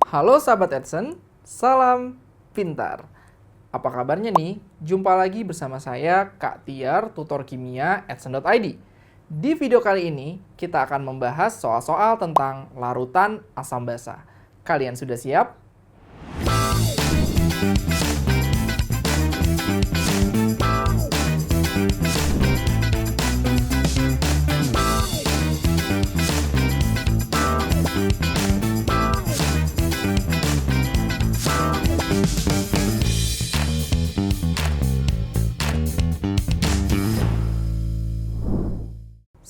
Halo sahabat Edson, salam pintar. Apa kabarnya nih? Jumpa lagi bersama saya Kak Tiar, tutor kimia Edson.id. Di video kali ini kita akan membahas soal-soal tentang larutan asam basa. Kalian sudah siap?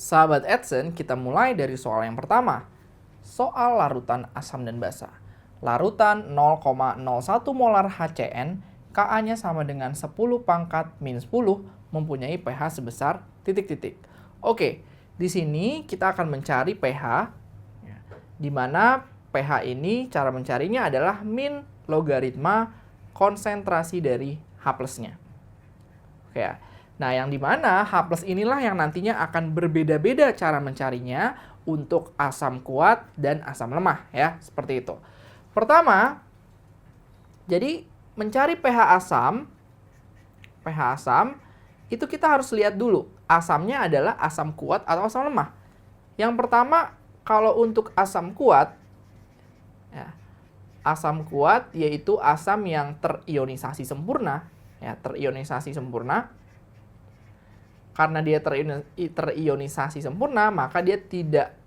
Sahabat Edson, kita mulai dari soal yang pertama. Soal larutan asam dan basa. Larutan 0,01 molar HCN, Ka-nya sama dengan 10 pangkat min 10, mempunyai pH sebesar titik-titik. Oke, di sini kita akan mencari pH, di mana pH ini cara mencarinya adalah min logaritma konsentrasi dari H+-nya. Oke ya. Nah, yang dimana H+ inilah yang nantinya akan berbeda-beda cara mencarinya untuk asam kuat dan asam lemah ya, seperti itu. Pertama, jadi mencari pH asam itu kita harus lihat dulu asamnya adalah asam kuat atau asam lemah. Yang pertama, kalau untuk asam kuat ya, asam kuat yaitu asam yang terionisasi sempurna ya, terionisasi sempurna. Karena dia terionisasi sempurna, maka dia tidak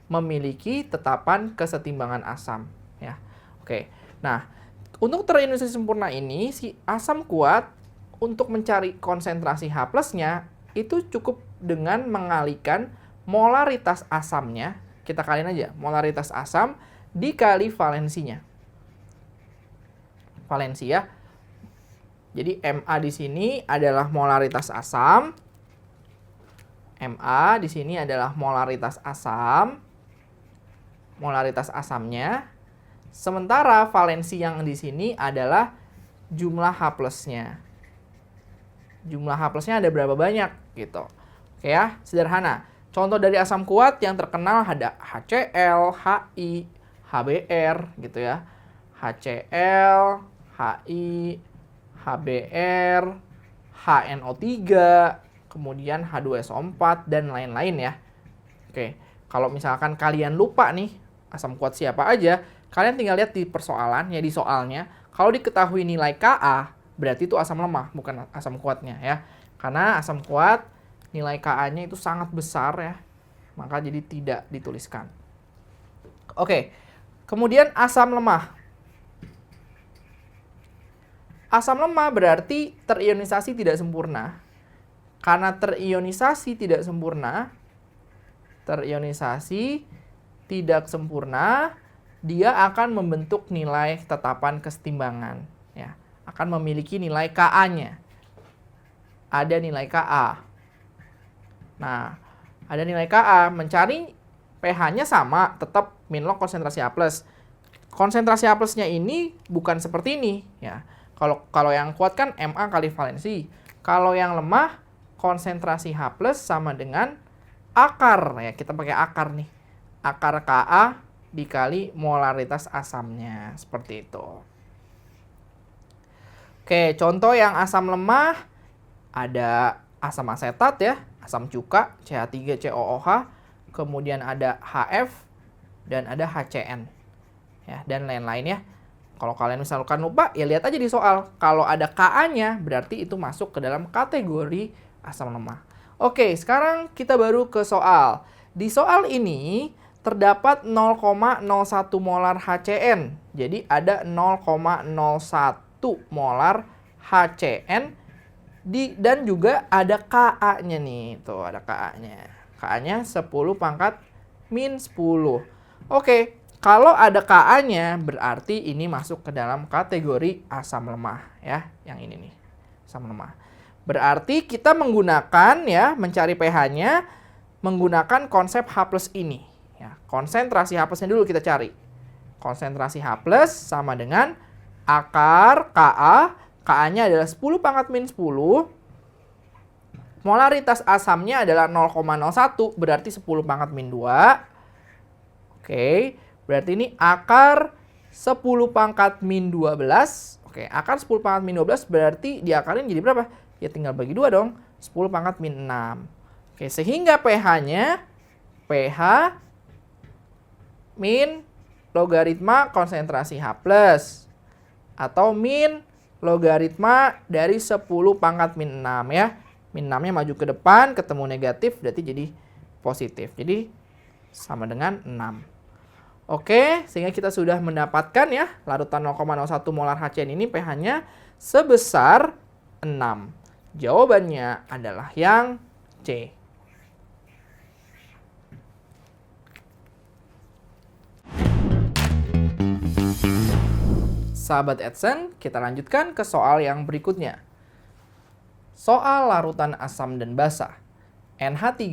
memiliki tetapan kesetimbangan asam. Ya, oke. Nah, untuk terionisasi sempurna ini, si asam kuat untuk mencari konsentrasi H+-nya itu cukup dengan mengalihkan molaritas asamnya. Kita kaliin aja, molaritas asam dikali valensinya. Valensi ya. Jadi Ma di sini adalah molaritas asam. Ma di sini adalah molaritas asam, molaritas asamnya. Sementara valensi yang di sini adalah jumlah H+-nya. Jumlah H+-nya ada berapa banyak gitu. Oke ya, sederhana. Contoh dari asam kuat yang terkenal ada HCl, Hi, HBr gitu ya. HCl, Hi, HBr, HNO3, kemudian H2SO4 dan lain-lain ya. Oke, kalau misalkan kalian lupa nih asam kuat siapa aja, kalian tinggal lihat di persoalan ya, di soalnya. Kalau diketahui nilai Ka, berarti itu asam lemah, bukan asam kuatnya ya. Karena asam kuat nilai Ka-nya itu sangat besar ya, maka jadi tidak dituliskan. Oke, kemudian asam lemah. Asam lemah berarti terionisasi tidak sempurna. Karena terionisasi tidak sempurna, dia akan membentuk nilai tetapan kesetimbangan. Ya, akan memiliki nilai Ka-nya. Ada nilai Ka. Nah, ada nilai Ka, mencari pH-nya sama, tetap min log konsentrasi H+. Konsentrasi H+-nya ini bukan seperti ini. Ya. Kalau yang kuat kan Ma kali valensi. Kalau yang lemah, konsentrasi H+ sama dengan akar. Ya, kita pakai akar nih. Akar Ka dikali molaritas asamnya. Seperti itu. Oke, contoh yang asam lemah ada asam asetat ya, asam cuka, CH3COOH, kemudian ada HF dan ada HCN. Ya, dan lain-lain ya. Kalau kalian misalkan lupa, ya lihat aja di soal. Kalau ada Ka-nya, berarti itu masuk ke dalam kategori asam lemah. Oke, sekarang kita baru ke soal. Di soal ini terdapat 0,01 molar HCN. Jadi ada 0,01 molar HCN dan juga ada Ka-nya nih. Tuh, ada Ka-nya. Ka-nya 10 pangkat min 10. Oke, kalau ada Ka-nya berarti ini masuk ke dalam kategori asam lemah ya, yang ini nih. Asam lemah. Berarti kita menggunakan ya, mencari pH-nya menggunakan konsep H+ ini. Ya, konsentrasi H+-nya dulu kita cari. Konsentrasi H+ sama dengan akar Ka. Ka-nya adalah 10 pangkat min 10. Molaritas asamnya adalah 0,01, berarti 10 pangkat min 2. Oke, berarti ini akar 10 pangkat min 12. Oke, akar 10 pangkat min 12 berarti diakalin jadi berapa? Ya tinggal bagi 2 dong. 10 pangkat min 6. Oke, sehingga pH-nya pH min logaritma konsentrasi H+. Atau min logaritma dari 10 pangkat min 6 ya. Min 6-nya maju ke depan, ketemu negatif, berarti jadi positif. Jadi sama dengan 6. Oke, sehingga kita sudah mendapatkan ya, larutan 0,01 molar HCN ini pH-nya sebesar 6. Jawabannya adalah yang C. Sahabat Edson, kita lanjutkan ke soal yang berikutnya. Soal larutan asam dan basa. NH3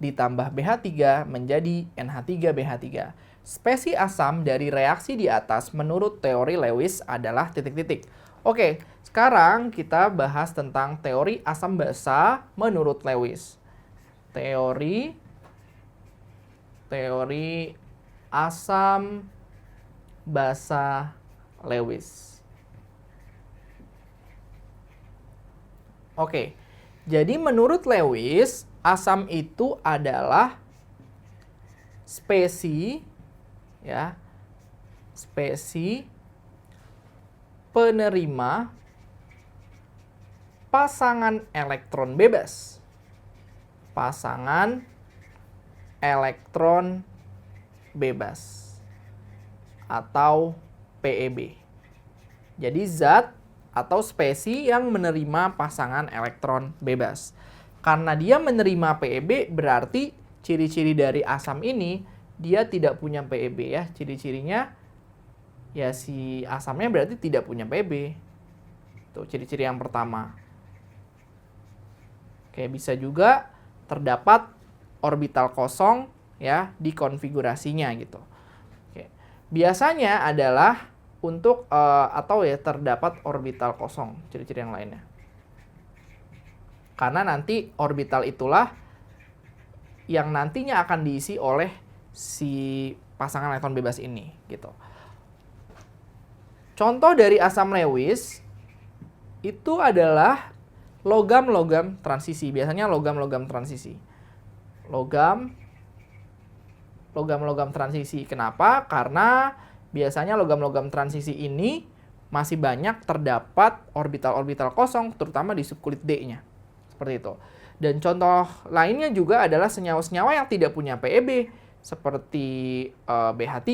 ditambah BH3 menjadi NH3BH3. Spesi asam dari reaksi di atas menurut teori Lewis adalah titik-titik. Oke, sekarang kita bahas tentang teori asam basa menurut Lewis. Teori asam basa Lewis. Oke, jadi menurut Lewis, asam itu adalah spesi ya, spesi penerima pasangan elektron bebas. Pasangan elektron bebas atau PEB. Jadi zat atau spesi yang menerima pasangan elektron bebas. Karena dia menerima PEB berarti ciri-ciri dari asam ini dia tidak punya PEB ya. Ciri-cirinya ya si asamnya berarti tidak punya PEB. Tuh ciri-ciri yang pertama. Oke, bisa juga terdapat orbital kosong ya di konfigurasinya gitu. Oke. Biasanya adalah untuk atau ya terdapat orbital kosong, ciri-ciri yang lainnya. Karena nanti orbital itulah yang nantinya akan diisi oleh si pasangan elektron bebas ini gitu. Contoh dari asam Lewis itu adalah logam-logam transisi. Biasanya logam-logam transisi. Logam-logam transisi. Kenapa? Karena biasanya logam-logam transisi ini masih banyak terdapat orbital-orbital kosong, terutama di subkulit D-nya. Seperti itu. Dan contoh lainnya juga adalah senyawa-senyawa yang tidak punya PEB, seperti BH3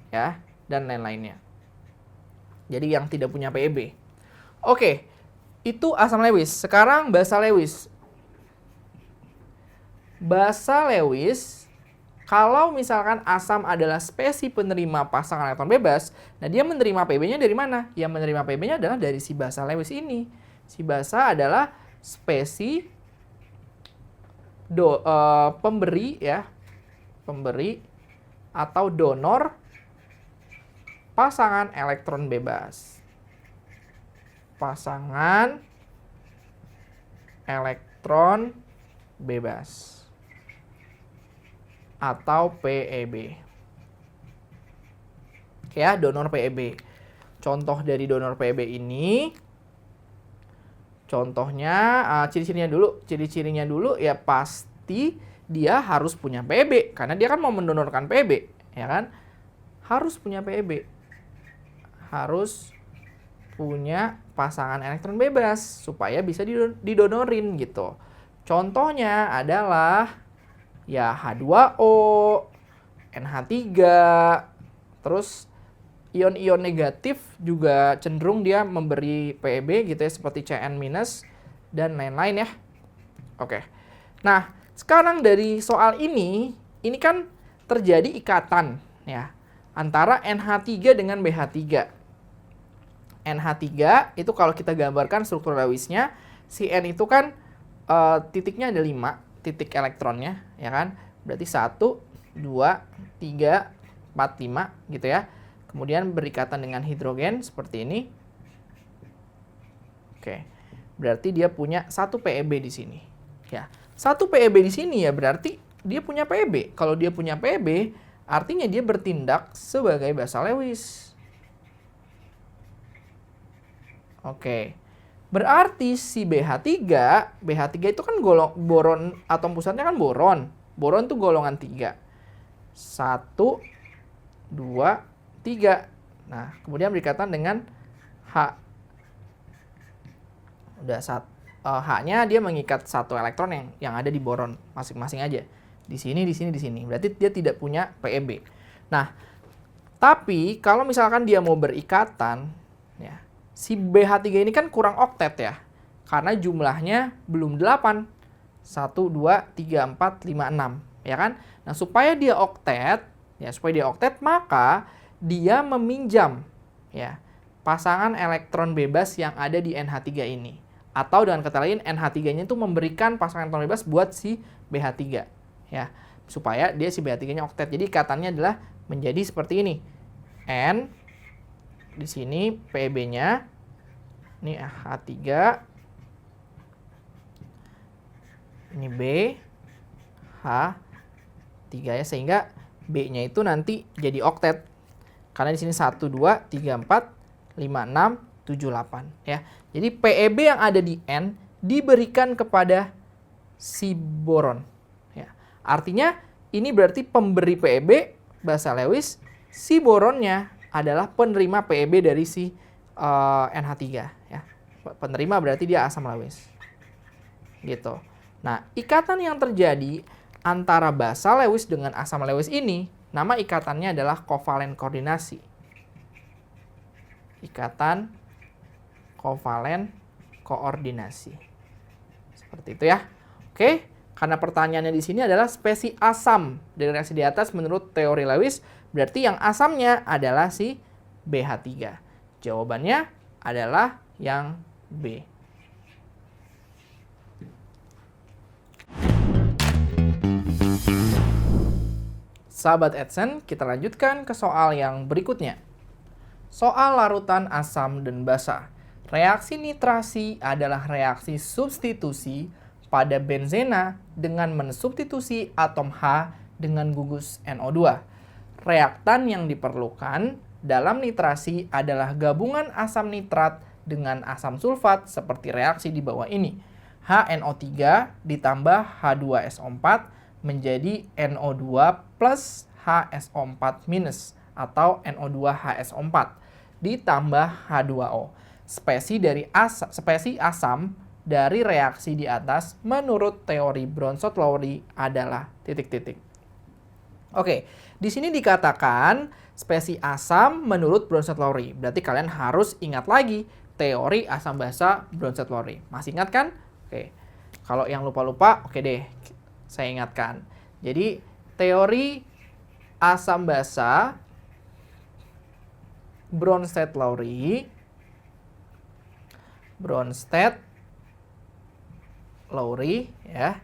ya, dan lain-lainnya. Jadi yang tidak punya PEB. Oke, itu asam Lewis. Sekarang basa Lewis. Basa Lewis, kalau misalkan asam adalah spesi penerima pasangan elektron bebas, nah dia menerima PEB-nya dari mana? Yang menerima PEB-nya adalah dari si basa Lewis ini. Si basa adalah spesi pemberi ya, pemberi atau donor pasangan elektron bebas. Pasangan elektron bebas atau PEB. Oke ya, donor PEB. Contoh dari donor PEB ini, contohnya, ciri-cirinya dulu ya pasti dia harus punya PEB. Karena dia kan mau mendonorkan PEB, ya kan? Harus punya PEB. Harus punya pasangan elektron bebas supaya bisa didonorin gitu. Contohnya adalah ya H2O, NH3, terus ion-ion negatif juga cenderung dia memberi PEB gitu ya, seperti Cn- dan lain-lain ya. Oke. Nah, sekarang dari soal ini kan terjadi ikatan ya antara NH3 dengan BH3. NH3 itu kalau kita gambarkan struktur Lewisnya, si N itu kan titiknya ada 5 titik elektronnya, ya kan? Berarti 1, 2, 3, 4, 5 gitu ya. Kemudian berikatan dengan hidrogen seperti ini. Oke. Berarti dia punya 1 PEB di sini. Ya. 1 PEB di sini ya berarti dia punya PEB. Kalau dia punya PEB, Artinya dia bertindak sebagai basa Lewis. Oke. Berarti si BH3 itu kan boron, atom pusatnya kan boron. Boron tuh golongan 3. 1, 2, 3. Nah, kemudian berikatan dengan H. Udah H-nya dia mengikat 1 elektron yang ada di boron masing-masing aja. Di sini, di sini, di sini. Berarti dia tidak punya PeB. Nah, tapi kalau misalkan dia mau berikatan, ya, si BH3 ini kan kurang oktet ya. Karena jumlahnya belum 8. 1, 2, 3, 4, 5, 6. Ya kan? Nah, supaya dia oktet, maka dia meminjam ya pasangan elektron bebas yang ada di NH3 ini. Atau dengan kata lain, NH3-nya itu memberikan pasangan elektron bebas buat si BH3. Ya, supaya dia si BH3-nya oktet. Jadi ikatannya adalah menjadi seperti ini. N di sini PeB-nya ini H3, ini B, H3 ya, sehingga B-nya itu nanti jadi oktet. Karena di sini 1, 2, 3, 4, 5, 6, 7, 8 ya. Jadi PeB yang ada di N diberikan kepada si boron ya. Artinya ini berarti pemberi PeB basa Lewis, si boronnya adalah penerima PeB dari si NH3 ya. Penerima berarti dia asam Lewis. Gitu. Nah, ikatan yang terjadi antara basa Lewis dengan asam Lewis ini, nama ikatannya adalah kovalen koordinasi. Ikatan kovalen koordinasi. Seperti itu ya. Oke, karena pertanyaannya di sini adalah spesies asam dari reaksi di atas menurut teori Lewis, berarti yang asamnya adalah si BH3. Jawabannya adalah yang B. Sahabat Edson, kita lanjutkan ke soal yang berikutnya. Soal larutan asam dan basa. Reaksi nitrasi adalah reaksi substitusi pada benzena dengan mensubstitusi atom H dengan gugus NO2. Reaktan yang diperlukan dalam nitrasi adalah gabungan asam nitrat dengan asam sulfat seperti reaksi di bawah ini. HNO3 ditambah H2SO4 menjadi NO2 plus HSO4 minus atau NO2HSO4 ditambah H2O. Spesies asam dari reaksi di atas menurut teori Bronsted-Lowry adalah titik-titik. Oke, di sini dikatakan spesies asam menurut Bronsted-Lowry. Berarti kalian harus ingat lagi teori asam basa Bronsted-Lowry. Masih ingat kan? Oke. Kalau yang lupa-lupa, oke deh. Saya ingatkan. Jadi, teori asam basa Bronsted-Lowry ya.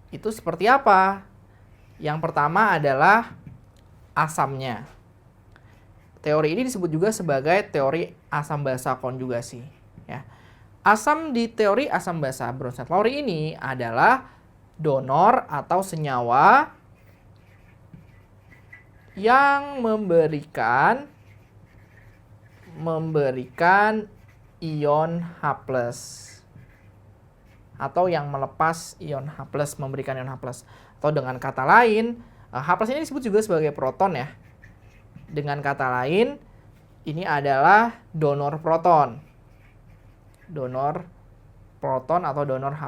Itu seperti apa? Yang pertama adalah asamnya. Teori ini disebut juga sebagai teori asam basa konjugasi ya. Asam di teori asam basa Bronsted-Lowry ini adalah donor atau senyawa yang memberikan ion H+, atau yang melepas ion H+, memberikan ion H+. Atau dengan kata lain, H+ ini disebut juga sebagai proton ya. Dengan kata lain, ini adalah donor proton. Donor proton atau donor H+.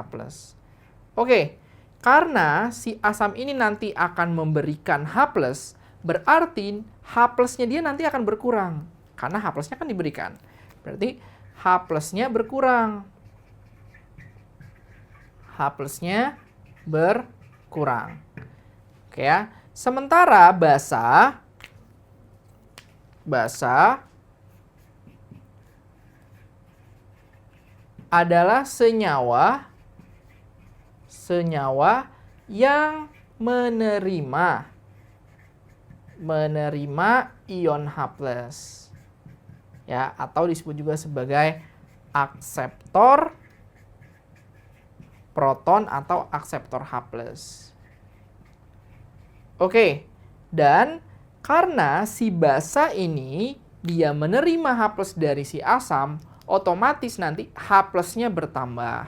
Oke. Karena si asam ini nanti akan memberikan H+, berarti H+-nya dia nanti akan berkurang. Karena H+-nya kan diberikan. Berarti H+-nya berkurang. H+-nya berkurang. Oke ya. Sementara basa adalah senyawa yang menerima ion H+. Ya, atau disebut juga sebagai akseptor proton atau akseptor H+. Oke, Dan karena si basa ini dia menerima H+ dari si asam, otomatis nanti H+-nya bertambah.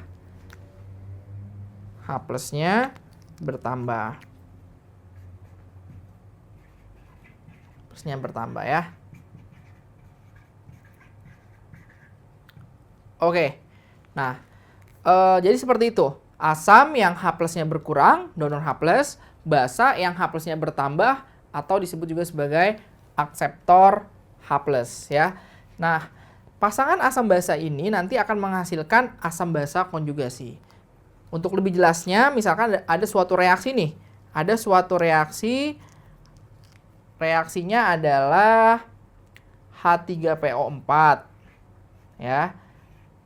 H+-nya bertambah. H+-nya bertambah ya. Oke. Nah, jadi seperti itu. Asam yang H+-nya berkurang, donor H+, basa yang H+-nya bertambah atau disebut juga sebagai akseptor H+ ya. Nah, pasangan asam basa ini nanti akan menghasilkan asam basa konjugasi. Untuk lebih jelasnya, misalkan ada suatu reaksi nih. Ada suatu reaksi, reaksinya adalah H3PO4 ya,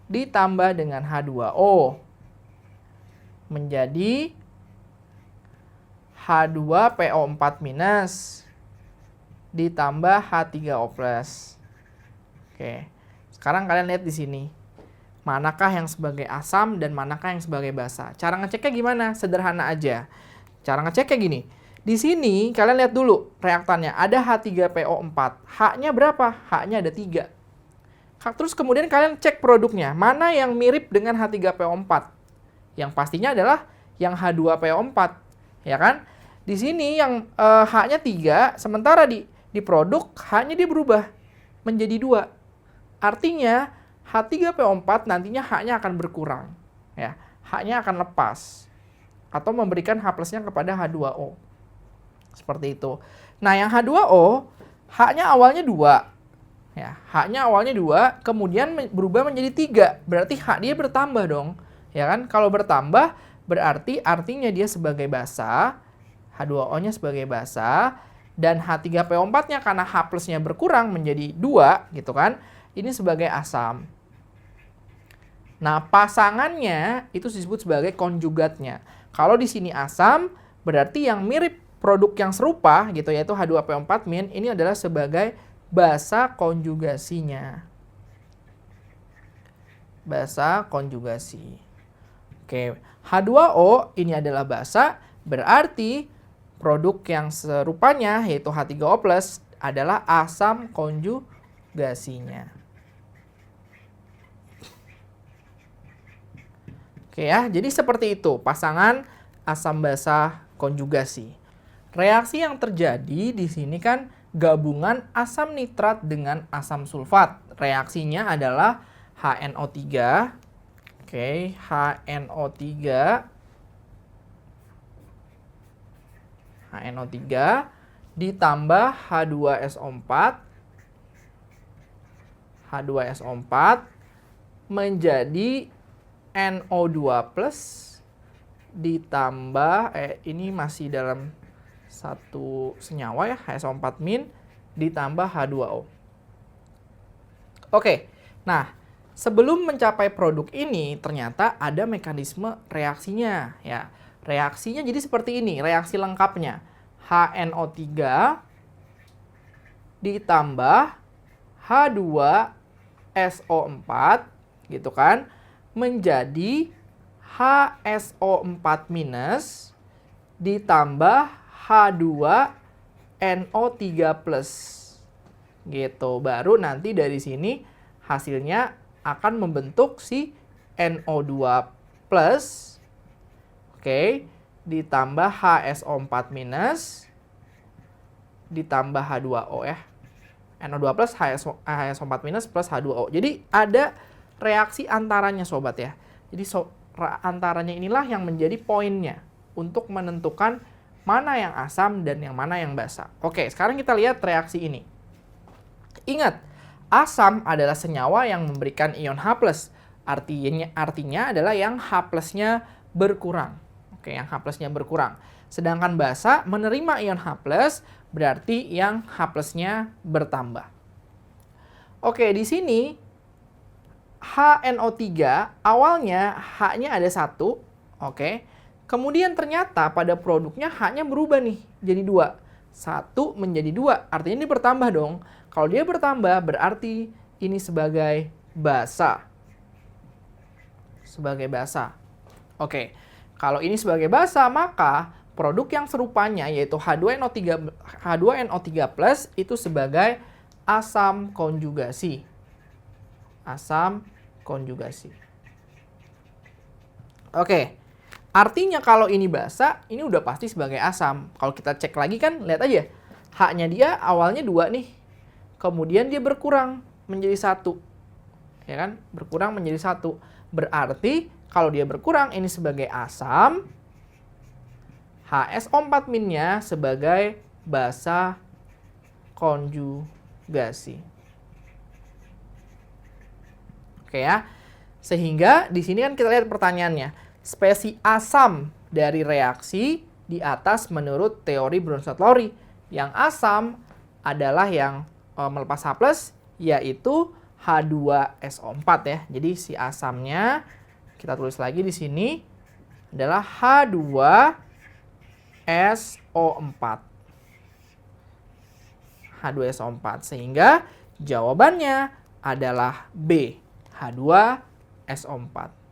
ditambah dengan H2O menjadi H2PO4- ditambah H3O+. Oke. Sekarang kalian lihat di sini. Manakah yang sebagai asam dan manakah yang sebagai basa? Cara ngeceknya gimana? Sederhana aja. Cara ngeceknya gini. Di sini kalian lihat dulu reaktannya. Ada H3PO4. H-nya berapa? H-nya ada 3. Terus kemudian kalian cek produknya. Mana yang mirip dengan H3PO4? Yang pastinya adalah yang H2PO4. Ya kan? Di sini yang H-nya 3, sementara di produk H-nya dia berubah menjadi 2. Artinya H3PO4 nantinya H-nya akan berkurang. Ya, H-nya akan lepas. Atau memberikan H+-nya kepada H2O. Seperti itu. Nah, yang H2O, H-nya awalnya 2. Ya, H-nya awalnya 2, kemudian berubah menjadi 3. Berarti H dia bertambah dong. Ya kan? Kalau bertambah, berarti artinya dia sebagai basa, H2O-nya sebagai basa, dan H3PO4-nya karena H+-nya berkurang menjadi 2, gitu kan? Ini sebagai asam. Nah, pasangannya itu disebut sebagai konjugatnya. Kalau di sini asam, berarti yang mirip produk yang serupa, gitu, yaitu H2PO4-, ini adalah sebagai basa konjugasinya. Basa konjugasi. Oke, H2O ini adalah basa, berarti produk yang serupanya, yaitu H3O+, adalah asam konjugasinya. Oke ya, jadi seperti itu pasangan asam basa konjugasi. Reaksi yang terjadi di sini kan gabungan asam nitrat dengan asam sulfat. Reaksinya adalah HNO3. Oke, HNO3 ditambah H2SO4 menjadi NO2+ ditambah ini masih dalam satu senyawa ya, HSO4- ditambah H2O. Oke. Nah, sebelum mencapai produk ini ternyata ada mekanisme reaksinya ya. Reaksinya jadi seperti ini, reaksi lengkapnya. HNO3 ditambah H2SO4 gitu kan, menjadi HSO4- ditambah H2NO3+. Gitu. Baru nanti dari sini hasilnya akan membentuk si NO2+, oke, ditambah HSO4- ditambah H2O ya. NO2+, HSO4- plus H2O. Jadi ada reaksi antaranya sobat ya. Jadi antaranya inilah yang menjadi poinnya untuk menentukan mana yang asam dan yang mana yang basa. Oke, sekarang kita lihat reaksi ini. Ingat, asam adalah senyawa yang memberikan ion H+. Artinya adalah yang H+-nya berkurang. Oke, yang H+-nya berkurang. Sedangkan basa menerima ion H+, berarti yang H+-nya bertambah. Oke, di sini HNO3 awalnya H-nya ada 1, oke. Kemudian ternyata pada produknya H-nya berubah nih jadi 2. 1 menjadi 2, artinya ini bertambah dong. Kalau dia bertambah berarti ini sebagai basa. Sebagai basa. Oke. Kalau ini sebagai basa, maka produk yang serupanya yaitu H2NO3+ itu sebagai asam konjugasi. Asam konjugasi. Oke. Artinya kalau ini basa, ini udah pasti sebagai asam. Kalau kita cek lagi kan, lihat aja. H-nya dia awalnya 2 nih. Kemudian dia berkurang menjadi 1. Ya kan? Berkurang menjadi 1. Berarti kalau dia berkurang ini sebagai asam, HSO4- sebagai basa konjugasi. Oke ya. Sehingga di sini kan kita lihat pertanyaannya. Spesies asam dari reaksi di atas menurut teori Bronsted-Lowry. Yang asam adalah yang melepas H+, yaitu H2SO4 ya. Jadi si asamnya kita tulis lagi di sini adalah H2SO4. H2SO4 sehingga jawabannya adalah B, H2SO4.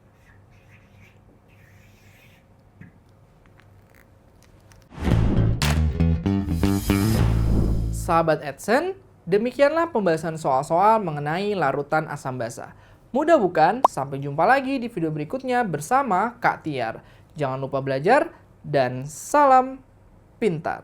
Sahabat Edson, demikianlah pembahasan soal-soal mengenai larutan asam basa. Mudah bukan? Sampai jumpa lagi di video berikutnya bersama Kak Tiar. Jangan lupa belajar dan salam pintar.